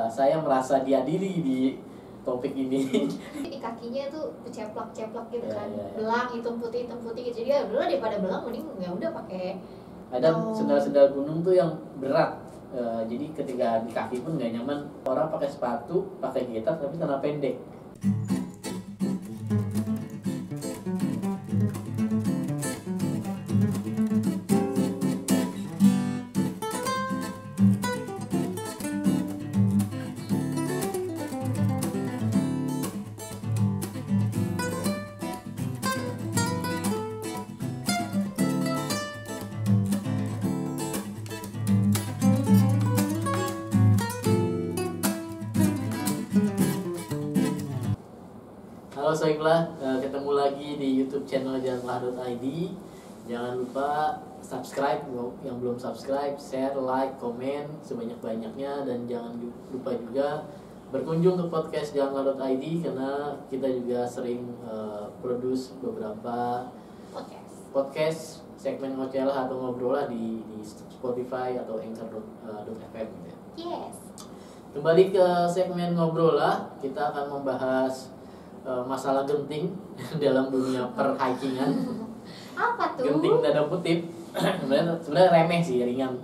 Saya merasa diadili di topik ini. Di kakinya tuh ceplok-ceplok gitu kan, Ya. belang hitam putih gitu. Jadi ya udahlah, daripada belang mending ya udah pakai. Ada sendal-sendal gunung tuh yang berat. Jadi ketika di kaki pun nggak nyaman. Orang pakai sepatu, pakai gitar tapi celana pendek. Halo Soiblah, ketemu lagi di YouTube channel janganlah.id. Jangan lupa subscribe yang belum subscribe, share, like, komen sebanyak-banyaknya, dan jangan lupa juga berkunjung ke podcast janganlah.id karena kita juga sering produce beberapa podcast segmen ngoceh atau ngobrol lah di Spotify atau Anchor.fm gitu ya. Yes. Kembali ke segmen ngobrol lah, kita akan membahas masalah genting dalam dunia perhikingan. Apa tuh? Genting tanda kutip. sebenarnya remeh sih, ringan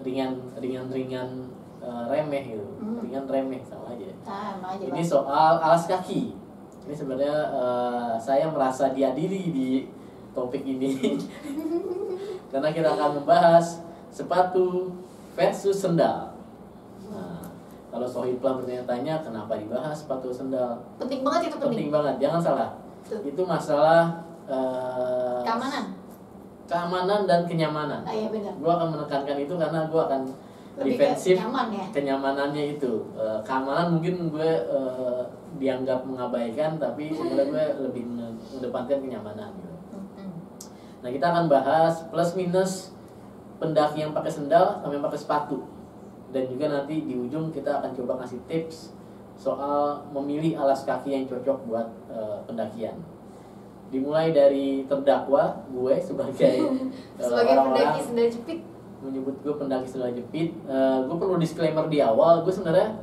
remeh gitu. Ringan remeh sama aja. Sama aja. Ini soal alas kaki. Ini sebenarnya saya merasa diadili di topik ini karena kita akan membahas sepatu versus sendal. Kalau Sohiblah bertanya-tanya kenapa dibahas sepatu sendal? Penting banget itu, Penting banget, jangan salah. Tuh. Itu masalah keamanan dan kenyamanan. Iya benar. Gue akan menekankan itu karena gue akan Lebih ke defensif nyaman ya? kenyamanannya itu. Keamanan mungkin gue dianggap mengabaikan, tapi sebenarnya gue lebih mengedepankan kenyamanan gitu. Nah, kita akan bahas plus minus pendaki yang pakai sendal sama yang pakai sepatu. Dan juga nanti di ujung kita akan coba kasih tips soal memilih alas kaki yang cocok buat pendakian. Dimulai dari terdakwa, gue sebagai orang-orang pendaki sendal jepit. menyebut gue pendaki sendal jepit. Gue perlu disclaimer di awal, gue sebenarnya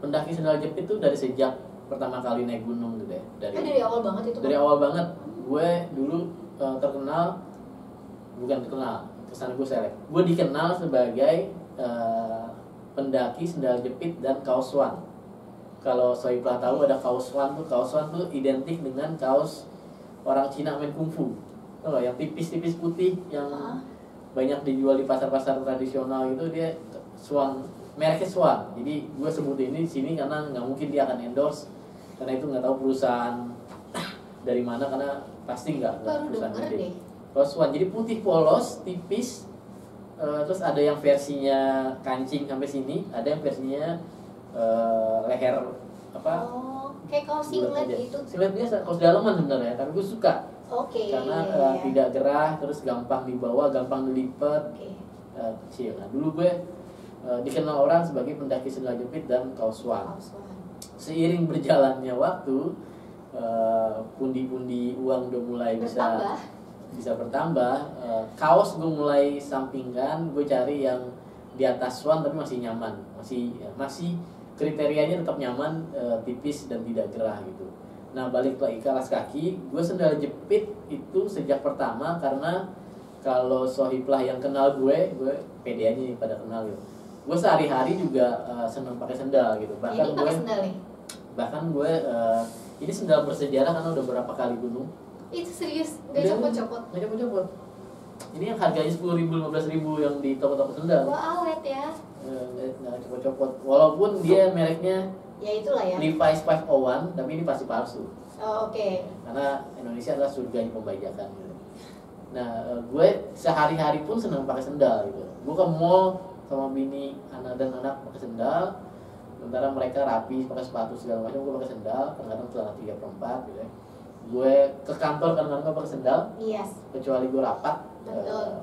pendaki sendal jepit tuh dari sejak pertama kali naik gunung gitu ya. Dari awal banget itu. Dari awal banget. Gue dulu kesan gue selek. Gue dikenal sebagai pendaki sendal jepit dan kaos one. Kalau Soiblah tahu ada kaos one tuh identik dengan kaos orang Cina main kungfu. Tahu nggak, yang tipis-tipis putih yang banyak dijual di pasar-pasar tradisional itu, dia Swan, mereknya Swan. Jadi gue sebutin ini di sini karena nggak mungkin dia akan endorse, karena itu nggak tahu perusahaan dari mana, karena pasti nggak perusahaan gede. Kaos Swan jadi putih polos, tipis. Terus ada yang versinya kancing sampai sini, ada yang versinya leher apa? Oh, kayak kaos singlet gitu. Singlet biasa, kaos dalaman sebenarnya, tapi gue suka. Oke. Karena tidak gerah, terus gampang dibawa, gampang dilipat, kecil. Nah, dulu gue dikenal orang sebagai pendaki sendal jepit dan kaos one. Seiring berjalannya waktu, pundi-pundi uang udah mulai bisa bertambah, kaos gue mulai sampingkan, gue cari yang di atas one tapi masih nyaman, masih kriterianya tetap nyaman, tipis dan tidak gerah gitu. Nah, balik lagi ke alas kaki, gue sendal jepit itu sejak pertama karena kalau Sohiblah yang kenal gue pede aja nih pada kenal gitu. Gue sehari-hari juga senang pakai sendal gitu. Bahkan gue ini sendal bersejarah karena udah berapa kali gunung. Itu serius, gak copot-copot? Gak copot-copot. Ini yang harganya 10.000, 15.000 yang di toko-toko sendal. Wah, awet ya. Gak copot-copot. Walaupun dia mereknya ya itulah ya, Levi's 501, tapi ini pasti palsu. Oh, oke. Karena Indonesia adalah surganya pembajakan gitu. Nah, gue sehari-hari pun senang pakai sendal gitu. Gue ke mall sama bini, anak dan anak pakai sendal. Sementara mereka rapi pakai sepatu segala macam, gue pakai sendal, kadang-kadang celana 3/4 gitu ya. Gue ke kantor kadang-kadang pakai sendal. Yes. Kecuali gue rapat. Betul.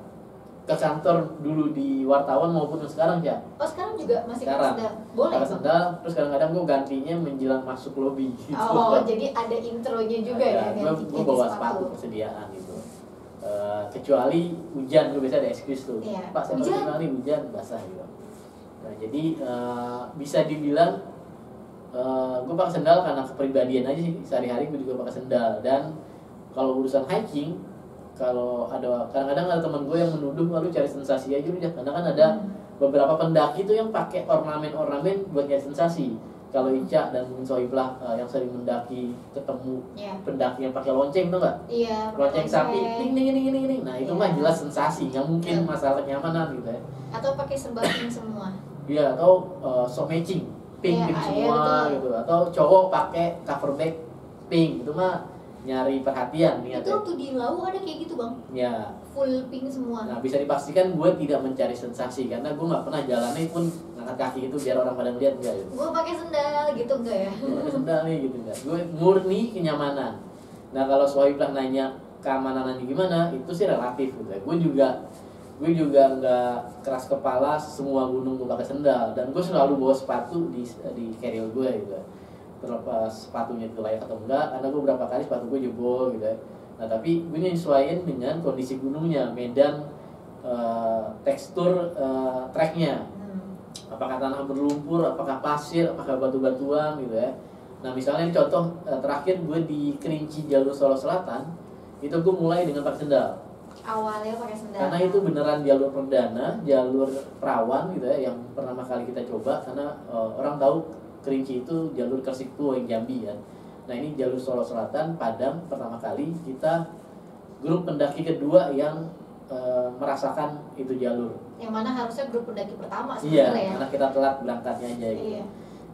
Ke kantor dulu di wartawan maupun sekarang ya. Oh, sekarang juga masih pakai Sekarang sendal? Boleh? pakai sendal, terus kadang-kadang gue gantinya menjelang masuk lobi gitu. Oh, jadi ada intronya juga ya? Gue bawa sepatu persediaan gitu. Kecuali hujan, gue biasa ada excuse tuh. Iya. Pak, saya Hujan? kali hujan basah gitu. Nah, jadi bisa dibilang gue pakai sendal karena kepribadian aja sih, sehari-hari gue juga pakai sendal. Dan kalau urusan hiking, kalau ada kadang-kadang ada teman gue yang menuduh lalu cari sensasi aja udah, karena kan ada beberapa pendaki tuh yang pakai ornamen-ornamen buat cari sensasi. Kalau Ica dan mungkin Sohiblah yang sering mendaki ketemu pendaki yang pakai lonceng tuh nggak? Iya. Lonceng sapi, ting ting ting ting ting. Nah itu mah jelas sensasi, nggak mungkin masalah kenyamanan gitu ya. Atau pakai serba pink semua. Iya, atau so matching pink gitu semua gitu. Atau cowok pakai cover bag pink, itu mah nyari perhatian nih. Itu waktu di Lau ada kayak gitu bang? Ya. Full pink semua. Nah bisa dipastikan gue tidak mencari sensasi karena gue nggak pernah jalannya pun ngangkat kaki itu biar orang pada ngeliat enggak gitu. Gue pakai sendal gitu enggak ya? Gue pakai sendal nih gitu enggak. Gue murni kenyamanan. Nah kalau Sohiblah nanya keamanannya gimana, itu sih relatif gitu ya. Gue juga nggak keras kepala semua gunung gue pakai sendal, dan gue selalu bawa sepatu di carrier gue gitu ya. Terlepas sepatunya itu layak atau enggak, karena gue berapa kali sepatu gue jebol gitu ya. Nah tapi gue nyesuaiin dengan kondisi gunungnya, medan, tekstur treknya, apakah tanah berlumpur, apakah pasir, apakah batu-batuan gitu ya. Nah misalnya contoh terakhir gue di Kerinci jalur Solo Selatan, itu gue mulai dengan pakai sendal. Awalnya pakai sendal. Karena itu beneran jalur perdana, jalur perawan gitu ya, yang pertama kali kita coba. Karena orang tahu Kerinci itu jalur Kersiktu yang Jambi ya. Nah ini jalur Solo Selatan, Padang, pertama kali kita grup pendaki kedua yang merasakan itu jalur. Yang mana harusnya grup pendaki pertama sebenarnya. Iya, ya. karena kita telat berangkatnya aja gitu. Iya.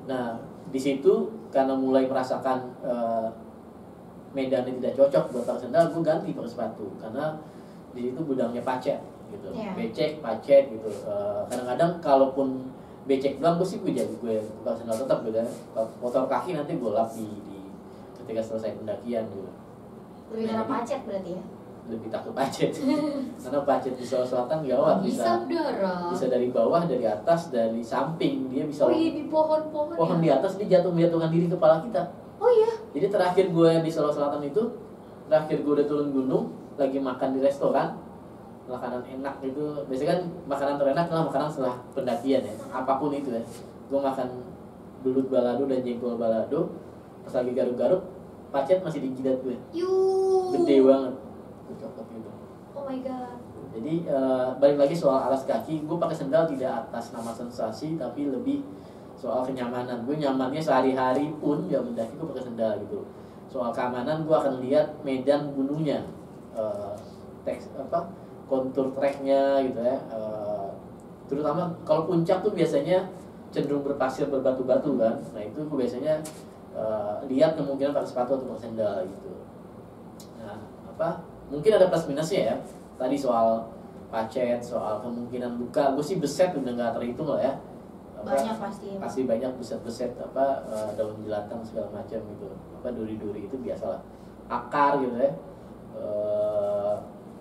Nah di situ karena mulai merasakan medannya tidak cocok buat pakai sendal, gue ganti pakai sepatu karena di situ gudangnya pacet gitu, becek, pacet gitu. Kadang-kadang kalaupun becek doang, gue sih gue pakai sendal tetap gitu ya. Motor kaki nanti gue lap di ketika selesai pendakian gitu. Lebih karena pacet berarti ya? Lebih takut pacet karena pacet di Solo Selatan gawat, bisa dari bawah, dari atas, dari samping, dia bisa di pohon di atas, dia jatuhkan diri kepala kita. Oh iya. Jadi terakhir gue di Solo Selatan itu, terakhir gue udah turun gunung, lagi makan di restoran, makanan enak gitu. Biasanya kan makanan terenak adalah makanan setelah pendakian ya, apapun itu ya. Gue makan belut balado dan jengkol balado, pas lagi garuk-garuk, pacet masih di jidat gue. Gede banget. Coklat gitu. Oh my god. Jadi balik lagi soal alas kaki, gue pakai sendal tidak atas nama sensasi, tapi lebih soal kenyamanan. Gue nyamannya sehari-hari pun gak mendaki gue pakai sendal gitu. Soal keamanan, gue akan lihat medan gunungnya, kontur treknya gitu ya. Terutama kalau puncak tuh biasanya cenderung berpasir, berbatu-batu kan. Nah itu gue biasanya lihat kemungkinan pakai sepatu atau pakai sendal gitu. Nah mungkin ada plus minusnya ya. Tadi soal pacet, soal kemungkinan luka, gue sih beset udah nggak terhitung lah ya. Banyak pasti banyak beset-beset daun jelatang segala macam gitu, duri-duri itu biasalah, akar gitu ya.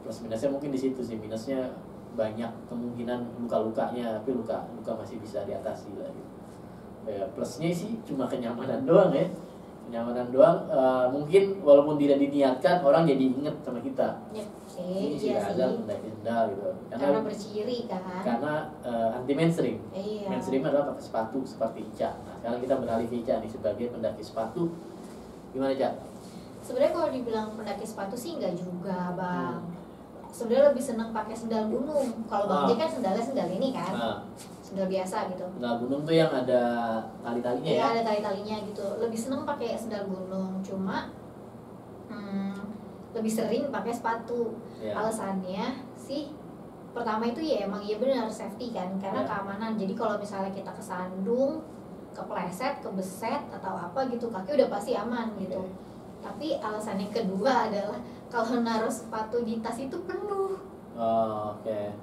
Plus minusnya mungkin di situ sih, minusnya banyak kemungkinan luka-lukanya, tapi luka masih bisa diatasi lah gitu. Plusnya sih cuma kenyamanan doang ya. Kenyamanan doang, mungkin walaupun tidak diniatkan, orang jadi inget sama kita. Ini si Azal mendaki sendal gitu. Karena berciri kan. Karena anti mainstream. Iya. Mainstream adalah pakai sepatu seperti Ica. Nah sekarang kita beralih ke Ica nih sebagai pendaki sepatu. Gimana Ica? Sebenarnya kalau dibilang pendaki sepatu sih enggak juga bang. Sebenarnya lebih senang pakai sendal gunung. Kalau bang J kan sendal ini kan. Sendal biasa gitu. Sendal gunung tuh yang ada tali-talinya ya? Iya, ada tali-talinya gitu. Lebih seneng pakai sendal gunung, cuma lebih sering pakai sepatu. Alasannya sih pertama itu ya emang iya benar safety kan, karena keamanan. Jadi kalau misalnya kita kesandung, kepleset, kebeset atau apa gitu, kaki udah pasti aman gitu. Tapi alasan yang kedua adalah kalau naruh sepatu di tas itu penuh.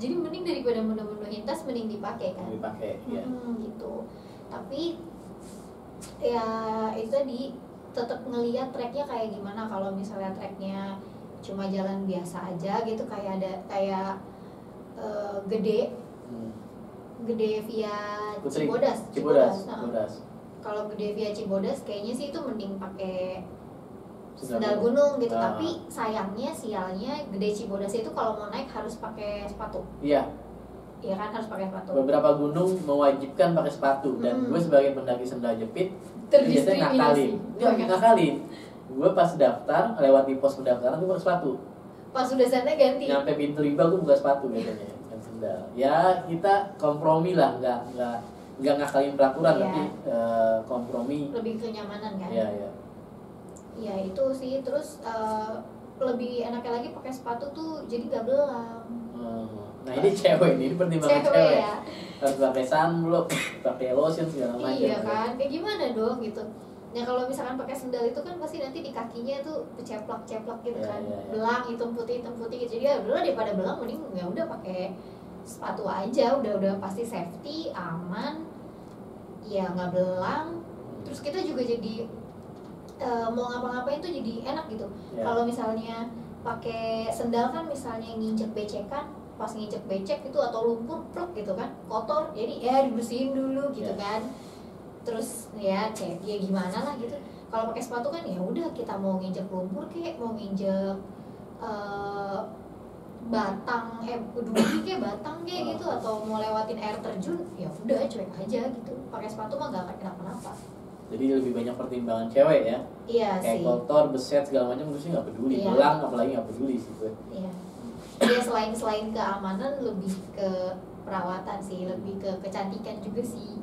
Jadi mending daripada menuhin tas, mending dipakai kan. Gitu. Tapi ya itu tadi tetap ngelihat treknya kayak gimana. Kalau misalnya treknya cuma jalan biasa aja gitu, kayak gede via Cibodas. Kalau gede via Cibodas kayaknya sih itu mending pakai sendal gunung gitu. Tapi sialnya gede Cibodas itu kalau mau naik harus pakai sepatu. Iya. ya kan harus pakai sepatu. Beberapa gunung mewajibkan pakai sepatu dan gue sebagai pendaki sendal jepit biasanya ngakalin. Enggak ngakalin. Gue pas daftar lewat di pos pendaftaran gue pakai sepatu. Pas sudah sana ganti. Nyampe pintu riba gue buka sepatu biasanya, bukan sendal. Ya kita kompromi lah, nggak ngakalin peraturan, tapi kompromi. Lebih kenyamanan kan? Iya. Ya itu sih, terus lebih enaknya lagi pakai sepatu tuh jadi gak belang. Nah ini cewek ini pertimbangan cewek. Ya. Harus pakai sunblock, pakai lotion segala macam. Iya kan, kayak gimana dong gitu. Ya kalau misalkan pakai sendal itu kan pasti nanti di kakinya tuh ceplok gitu kan. Belang hitam putih gitu. Jadi ya udah daripada belang mending ya udah pakai sepatu aja, udah pasti safety, aman. Ya nggak belang. Terus kita juga jadi mau ngapa-ngapain tuh jadi enak gitu. Kalau misalnya pakai sendal kan misalnya nginjek becekan, pas nginjek becek itu atau lumpur pluk gitu kan, kotor. Jadi ya dibersihin dulu gitu kan. Terus ya gimana lah gitu. Kalau pakai sepatu kan ya udah kita mau nginjek lumpur kayak mau nginjek batang duri kayak batang kayak gitu atau mau lewatin air terjun ya udah cuek aja gitu. Pakai sepatu mah gak akan kenapa-napa. Jadi lebih banyak pertimbangan cewek ya. Iya kayak sih. Kotor, beset segala macam gue sih nggak peduli. Belang apalagi nggak peduli sih gue. Iya. Ya selain keamanan lebih ke perawatan sih, lebih ke kecantikan juga sih.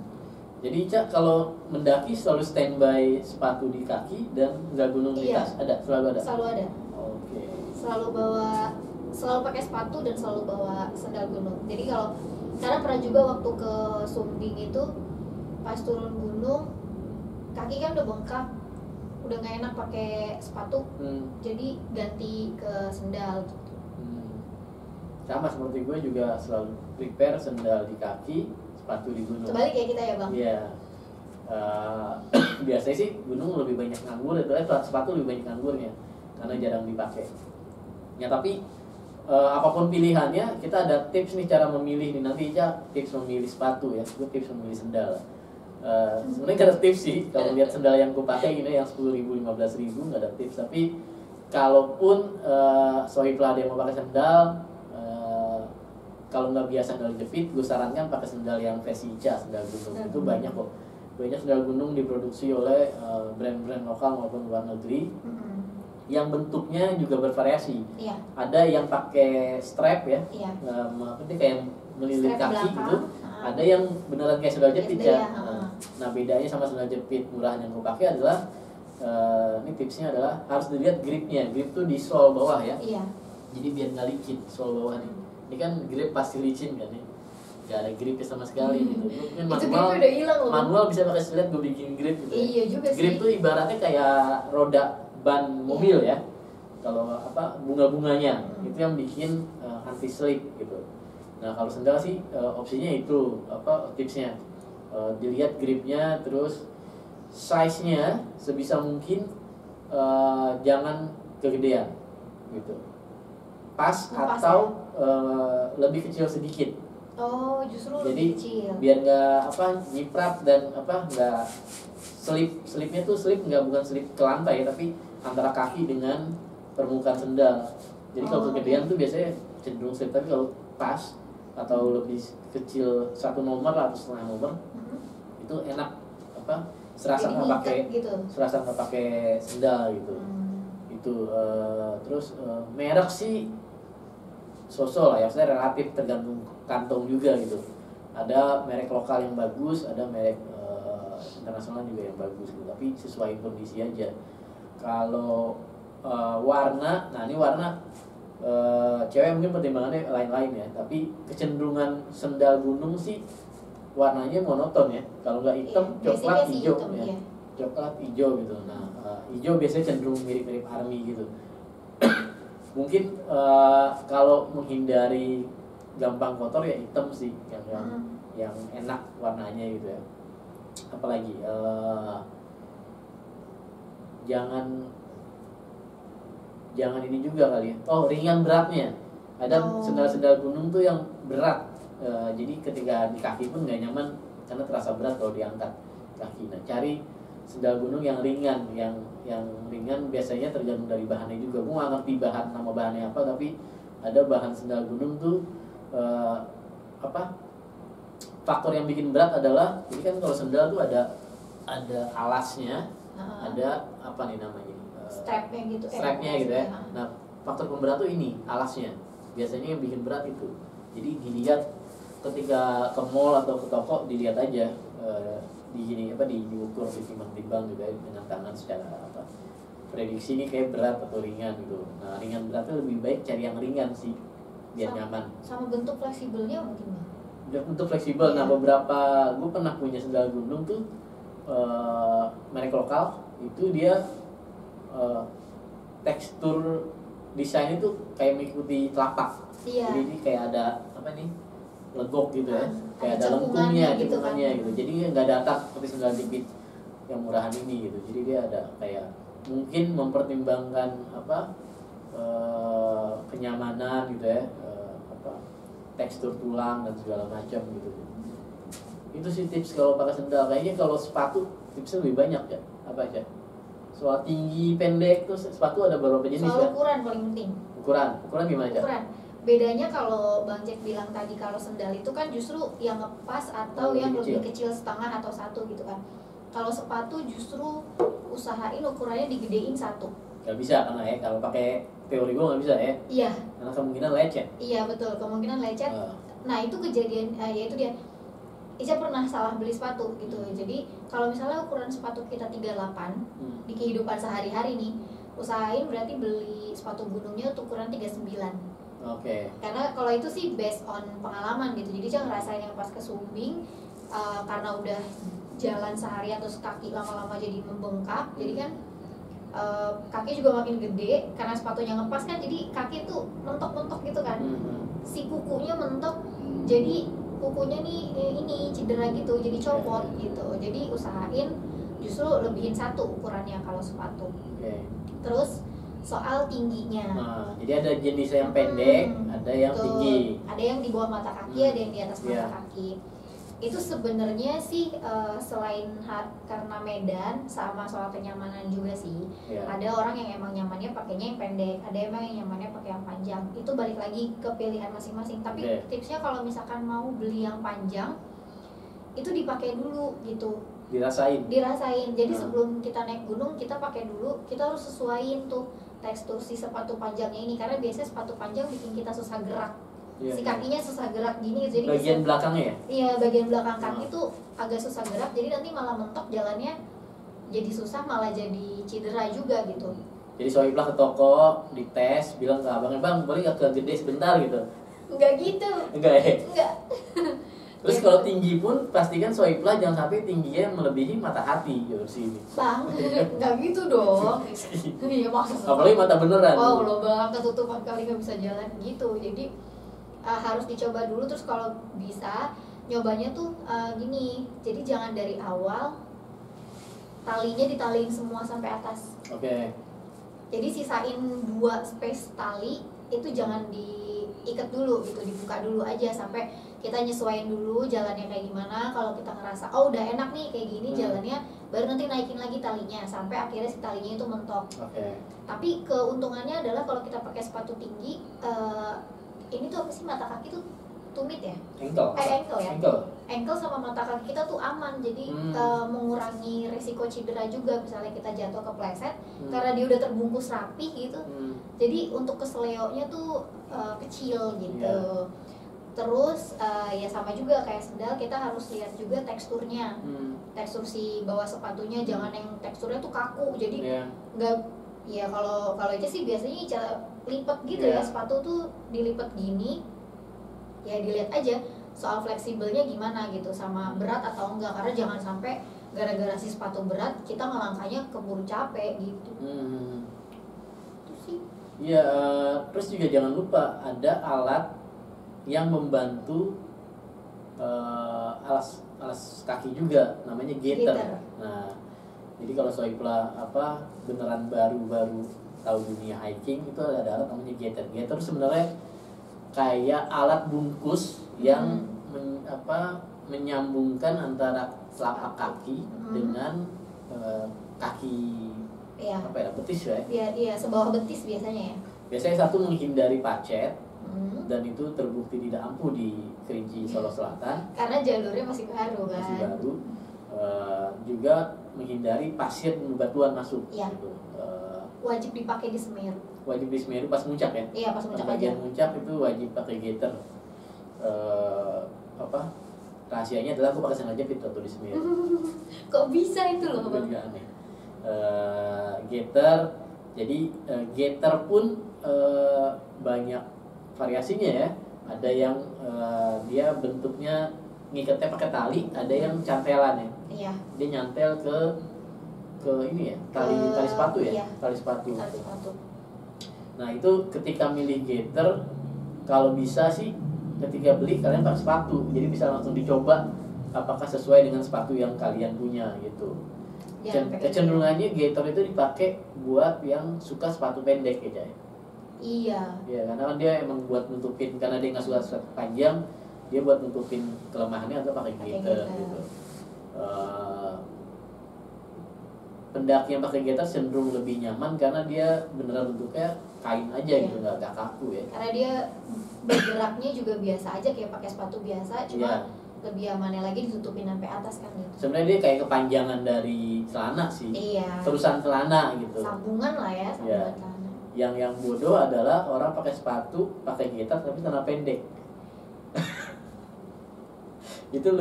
Jadi Cak kalau mendaki selalu standby sepatu di kaki dan sendal gunung di tas selalu ada. Selalu ada. Oke. Selalu pakai sepatu dan selalu bawa sendal gunung. Jadi karena pernah juga waktu ke Sumbing itu pas turun gunung kaki kan udah bengkak, udah nggak enak pakai sepatu, jadi ganti ke sendal. Sama seperti gue juga selalu prepare sendal di kaki, sepatu di gunung. Kembali kayak kita ya bang. Iya. Biasanya sih gunung lebih banyak nganggur, sepatu lebih banyak nganggurnya karena jarang dipakai. Ya tapi apapun pilihannya, kita ada tips nih cara memilih nih nanti aja tips memilih sepatu ya, gue tips memilih sendal. Sebenarnya gak ada tips sih kalau lihat sendal yang gue pakai ini yang 10.000, 15.000 nggak ada tips. Tapi kalaupun sohib ada yang mau pakai sendal, kalau nggak biasa sendal jepit, gue sarankan pakai sendal yang Vesica, sendal gunung. Itu banyak kok. Banyak sendal gunung diproduksi oleh brand-brand lokal maupun luar negeri. Yang bentuknya juga bervariasi. Iya. Ada yang pakai strap ya, kayak melilit kaki gitu. Ada yang beneran kayak sendal jepit ya. Nah bedanya sama sendal jepit murahan yang gue pakai adalah ini tipsnya adalah harus dilihat gripnya. Grip tuh di sole bawah ya. Iya. Jadi biar nggak licin sole bawah nih. Ini kan grip pasti licin kan ya. Gak ada gripnya sama sekali gitu. Mungkin manual, udah hilang loh. Manual bisa pakai sled gue bikin grip gitu. Iya juga sih. Grip tuh ibaratnya kayak roda ban mobil ya. Kalau bunga-bunganya itu yang bikin anti slip gitu. Nah kalau sendal sih opsinya itu tipsnya dilihat gripnya, terus size-nya sebisa mungkin jangan kegedean gitu, pas atau lebih kecil sedikit. Oh justru jadi lebih kecil. Biar nggak nyiprat dan nggak slipnya tuh bukan slip ke lantai tapi antara kaki dengan permukaan sendal. Jadi kalau kegedean tuh biasanya cenderung slip, tapi kalau pas atau lebih kecil 1 nomor atau setengah nomor itu enak serasa nggak pakai sendal gitu. Itu terus merek sih sosok lah ya, saya relatif tergantung kantong juga gitu. Ada merek lokal yang bagus, ada merek internasional juga yang bagus gitu. Tapi sesuai kondisi aja. Kalau warna, nah ini warna cewek mungkin pertimbangannya lain-lain ya. Tapi kecenderungan sendal gunung sih warnanya monoton ya. Kalau nggak hitam, coklat, hijau ya. Coklat, hijau gitu. Nah hijau biasanya cenderung mirip-mirip army gitu. Mungkin kalau menghindari gampang kotor ya hitam sih yang enak warnanya gitu ya. Apalagi jangan ini juga kali ya. Ringan beratnya. Ada sendal-sendal gunung tuh yang berat. Jadi ketika di kaki pun nggak nyaman karena terasa berat kalau diangkat kaki. Nah, cari sendal gunung yang ringan, yang ringan biasanya tergantung dari bahannya juga. Gue nggak ngerti nama bahannya apa, tapi ada bahan sendal gunung tuh apa faktor yang bikin berat adalah ini kan kalau sendal tuh ada alasnya, ada apa nih namanya? Strapnya gitu. Strapnya gitu ya. Nah, faktor pemberat tuh ini alasnya. Biasanya yang bikin berat itu. Jadi dilihat ketika ke mall atau ke toko dilihat aja di gini apa diukur ditimbang-timbang juga dengan tangan secara apa prediksi ini kayak berat atau ringan gitu. Nah ringan beratnya lebih baik cari yang ringan sih biar nyaman. Sama bentuk fleksibelnya mungkin Bang. Bentuk fleksibel. Nah beberapa gue pernah punya sendal gunung tuh merek lokal itu dia tekstur desain itu kayak mengikuti telapak. Iya. Jadi ini kayak ada apa nih legok gitu ya, kayak ada lengkungnya gitu kan. Gitu. Jadi nggak ada atap seperti sendal jepit yang murahan ini gitu. Jadi dia ada kayak mungkin mempertimbangkan apa kenyamanan gitu ya, apa tekstur tulang dan segala macam gitu. Itu sih tips kalau pakai sendal. Kayaknya kalau sepatu tipsnya lebih banyak ya. Apa aja? Soal tinggi, pendek, terus sepatu ada beberapa jenis ya. Soal ukuran paling penting. Ukuran gimana aja? Ukuran. Bedanya kalau Bang Jack bilang tadi kalau sendal itu kan justru yang ngepas atau yang lebih kecil setengah atau satu gitu kan. Kalau sepatu justru usahain ukurannya digedein satu. Gak bisa karena ya kalau pakai teori gue nggak bisa ya. Iya. Karena kemungkinan lecet. Iya betul, kemungkinan lecet. Nah itu kejadian, ya itu dia. Ica pernah salah beli sepatu gitu. Jadi kalau misalnya ukuran sepatu kita 38 di kehidupan sehari-hari nih, usahain berarti beli sepatu gunungnya untuk ukuran 39. Oke. Karena kalau itu sih based on pengalaman gitu. Jadi Ica ngerasain yang pas ke Sumbing karena udah jalan seharian terus kaki lama-lama jadi membengkak. Jadi kan kaki juga makin gede karena sepatunya ngepas kan, jadi kaki tuh mentok-mentok gitu kan. Si kukunya mentok, jadi kukunya nih ini cedera gitu, jadi copot gitu. Jadi usahain justru lebihin satu ukurannya kalau sepatu. Terus soal tingginya. Nah, jadi ada jenis yang pendek, ada yang tinggi. Ada yang di bawah mata kaki, ada yang di atas mata kaki. Itu sebenarnya sih selain karena medan sama soal kenyamanan juga sih. Ada orang yang emang nyamannya pakainya yang pendek, ada emang yang nyamannya pakai yang panjang. Itu balik lagi ke pilihan masing-masing. Tapi tipsnya kalau misalkan mau beli yang panjang itu dipakai dulu gitu. Dirasain. Jadi sebelum kita naik gunung kita pakai dulu, kita harus sesuaiin tuh tekstur si sepatu panjangnya ini, karena biasanya sepatu panjang bikin kita susah gerak. Si kakinya susah gerak gini, jadi bagian belakangnya ya? Iya, bagian belakang kaki tuh agak susah gerak, jadi nanti malah mentok jalannya, jadi susah, malah jadi cedera juga gitu. Jadi Sohiblah ke toko, dites, bilang ke abangnya, "Bang, boleh gak ke gede sebentar?" gitu. Enggak gitu. Enggak ya? Enggak. Terus ya, kalau tinggi pun pastikan Sohiblah jangan sampai tingginya melebihi mata hati gitu sih. Bang, enggak gitu dong. Iya maksudnya. Apalagi mata beneran. Oh, lo bang ketutupan kali nggak bisa jalan gitu. Jadi harus dicoba dulu, terus kalau bisa nyobanya tuh gini. Jadi jangan dari awal talinya ditaliin semua sampai atas. Oke. Jadi sisain 2 space tali itu jangan diikat dulu gitu, dibuka dulu aja sampai kita nyesuaiin dulu jalannya kayak gimana. Kalau kita ngerasa oh udah enak nih kayak gini jalannya, baru nanti naikin lagi talinya sampai akhirnya si talinya itu mentok. Tapi keuntungannya adalah kalau kita pakai sepatu tinggi, ini tuh apa sih, mata kaki tuh tumit ya? Ankle ya? Ankle sama mata kaki kita tuh aman, jadi mengurangi risiko cedera juga. Misalnya kita jatuh kepleset karena dia udah terbungkus rapi gitu, jadi untuk keseleonya tuh kecil gitu. Terus ya sama juga kayak sendal, kita harus lihat juga teksturnya. Tekstur si bawah sepatunya jangan yang teksturnya tuh kaku, jadi nggak ya kalau aja sih biasanya cara lipat gitu ya, sepatu tuh dilipat gini ya, dilihat aja soal fleksibelnya gimana gitu, sama berat atau enggak, karena jangan sampai gara-gara si sepatu berat kita ngelangkahnya keburu capek gitu. Itu sih. Iya, terus juga jangan lupa ada alat yang membantu alas kaki juga, namanya gaiter. Nah, jadi kalau Sohiblah beneran baru tahu dunia hiking, itu ada alat namanya gaiter. Gaiter sebenarnya kayak alat bungkus yang menyambungkan antara telapak kaki dengan kaki betis ya? Iya, sebawah betis biasanya ya. Biasanya satu menghindari pacet, dan itu terbukti tidak ampuh di Kerinci Solo Selatan karena jalurnya masih baru kan. Masih baru. Juga menghindari pasir bebatuan masuk. Iya. Gitu. Wajib dipakai di Semeru. Wajib di Semeru pas muncak ya. Iya, pas muncak bagian aja. muncak itu wajib pakai gaiter. Rahasianya adalah aku pakai sandal jepit waktu di Semeru. Kok bisa itu loh bang? Juga aneh. Gaiter, jadi gaiter pun banyak variasinya ya. Ada yang dia bentuknya ngikatnya pakai tali, ada yang cantelan ya. Iya. Dia nyantel ke ini ya, tali sepatu ya. Iya. Tali sepatu. Tali sepatu. Nah itu ketika milih gaiter, kalau bisa sih ketika beli kalian pakai sepatu, jadi bisa langsung dicoba apakah sesuai dengan sepatu yang kalian punya gitu. Kecenderungannya gaiter itu dipakai buat yang suka sepatu pendek ya. Iya. Ya karena kan dia emang buat nutupin, karena dia nggak suka sepatu panjang, dia buat nutupin kelemahannya atau pakai gaiter gitu. Pendaki yang pakai gaiter cenderung lebih nyaman karena dia beneran bentuknya kain aja gitu, nggak kaku ya. Karena dia bergeraknya juga biasa aja kayak pakai sepatu biasa, cuma lebih amannya lagi ditutupin sampai atas kan gitu. Sebenarnya dia kayak kepanjangan dari celana sih. Iya. Terusan celana gitu. Sambungan lah ya, sambungan celana. Yang bodoh adalah orang pakai sepatu, pakai gaiter tapi celana pendek. Itu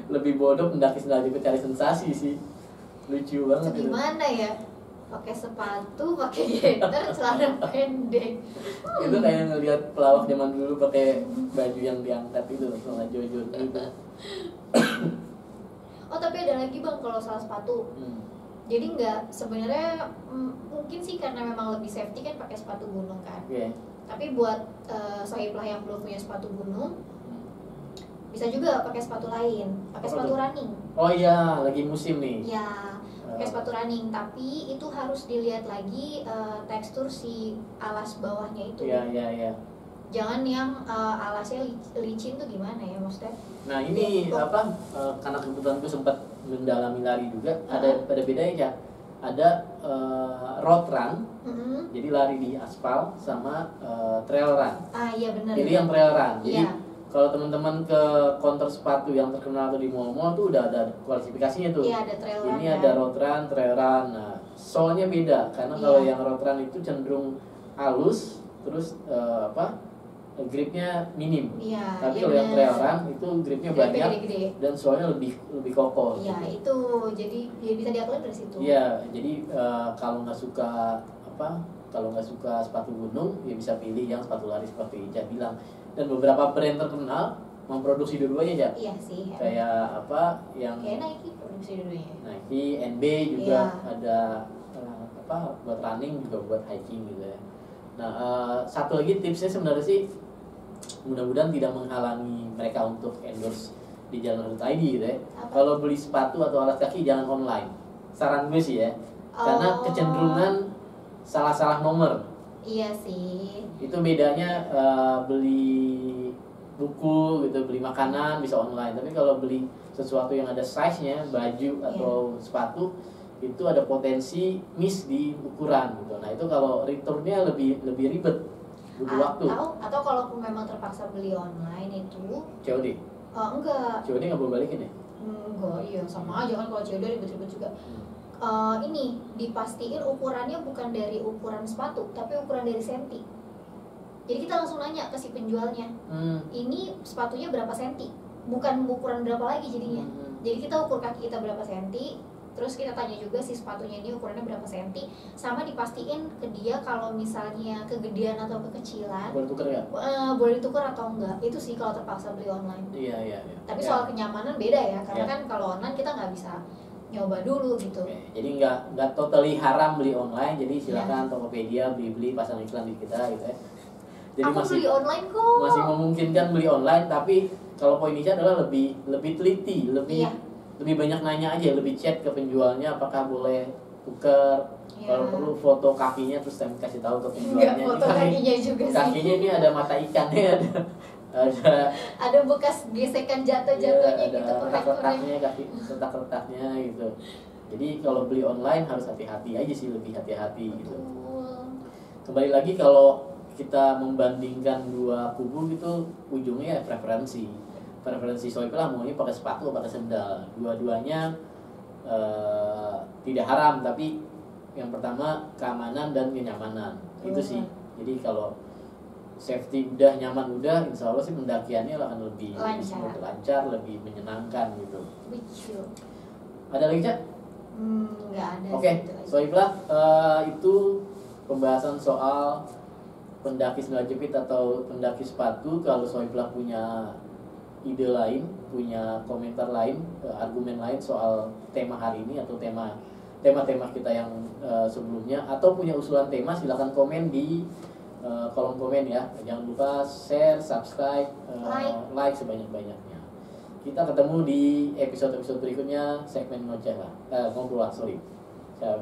lebih bodoh pendaki sendal jepit cari sensasi sih. Lucu banget itu gimana ya, pakai sepatu pakai gaiter celana pendek. Itu kayak ngelihat pelawak zaman dulu pakai baju yang diangkat itu celana jojo gitu. Oh tapi ada lagi bang kalau salah sepatu. Jadi nggak sebenarnya mungkin sih karena memang lebih safety kan pakai sepatu gunung kan. Tapi buat sahiblah yang belum punya sepatu gunung, bisa juga pakai sepatu lain, pakai sepatu running. Oh iya, lagi musim nih. Ya, pakai sepatu running, tapi itu harus dilihat lagi tekstur si alas bawahnya itu. Iya. Jangan yang alasnya licin tuh gimana ya maksudnya? Nah ini karena kebetulan gue sempat mendalami lari juga, ada bedanya ya. Ada road run, jadi lari di aspal, sama trail run. Iya benar. Jadi yang trail run. Jadi kalau teman-teman ke counter sepatu yang terkenal tuh di mall-mall tuh udah ada kualifikasinya tuh. Iya, ada trail run. Ini ada road run, trail run. Nah, soalnya beda karena kalau yang road run itu cenderung halus, terus gripnya minim. Iya. Tapi kalau yang trail run itu gripnya banyak gede-gede. dan soalnya lebih kokoh. Iya, gitu. itu jadi ya bisa diatur dari situ. Iya, jadi kalau nggak suka sepatu gunung, ya bisa pilih yang sepatu lari seperti Ica bilang. Dan beberapa brand terkenal memproduksi dua-duanya ya. Iya sih. Kayak yang kayak Nike produksi dua-duanya. Nike, NB juga ada buat running juga buat hiking gitu ya. Nah, satu lagi tipsnya sebenarnya sih mudah-mudahan tidak menghalangi mereka untuk endorse di jalan.id gitu ya. Kalau beli sepatu atau alas kaki jangan online. Saran gue sih ya. Karena kecenderungan salah-salah nomor. Iya sih. Itu bedanya beli buku gitu, beli makanan bisa online. Tapi kalau beli sesuatu yang ada size-nya, baju atau sepatu, itu ada potensi miss di ukuran gitu. Nah itu kalau returnnya lebih ribet, butuh waktu. Atau kalau memang terpaksa beli online itu COD? Enggak. COD nggak boleh balikin ya? Enggak, iya sama aja kan kalau COD ribet-ribet juga. Ini dipastiin ukurannya bukan dari ukuran sepatu, tapi ukuran dari senti. Jadi kita langsung nanya ke si penjualnya, ini sepatunya berapa senti, bukan ukuran berapa lagi jadinya. Jadi kita ukur kaki kita berapa senti, terus kita tanya juga si sepatunya ini ukurannya berapa senti, sama dipastiin ke dia kalau misalnya kegedean atau kekecilan. Boleh tuker nggak? Boleh ditukar atau enggak, itu sih kalau terpaksa beli online. Iya. Tapi soal kenyamanan beda ya, karena kan kalau online kita nggak bisa nyoba dulu gitu. Jadi nggak totally haram beli online, jadi silakan Tokopedia beli pasang iklan di kita gitu ya. Jadi aku beli online kok. Masih memungkinkan beli online, tapi kalau poinnya adalah lebih teliti, lebih banyak nanya aja, lebih chat ke penjualnya apakah boleh tuker. Kalau perlu foto kakinya terus saya kasih tahu ke penjualnya. Foto kakinya juga sih. Kakinya ini ada mata ikannya, ada bekas gesekan jatuhnya gitu, retak-retaknya gitu. Jadi kalau beli online harus hati-hati aja sih, lebih hati-hati gitu. Kembali lagi kalau kita membandingkan dua kubu gitu, ujungnya ya preferensi Soiful maunya pakai sepatu pakai sendal. Dua-duanya tidak haram, tapi yang pertama keamanan dan kenyamanan. Itu sih. Jadi kalau safety udah, nyaman udah, insya Allah sih pendakiannya akan lebih lancar, lebih menyenangkan gitu. Ada lagi, Cak? Nggak ada. Oke, Soiful, itu pembahasan soal pendaki sendal jepit atau pendaki sepatu. Kalau Soiful punya ide lain, punya komentar lain, argumen lain soal tema hari ini atau tema-tema kita yang sebelumnya, atau punya usulan tema, silakan komen di kolom komen ya. Jangan lupa share, subscribe, like sebanyak-banyaknya. Kita ketemu di episode berikutnya, segmen ngobrol lah. Ciao.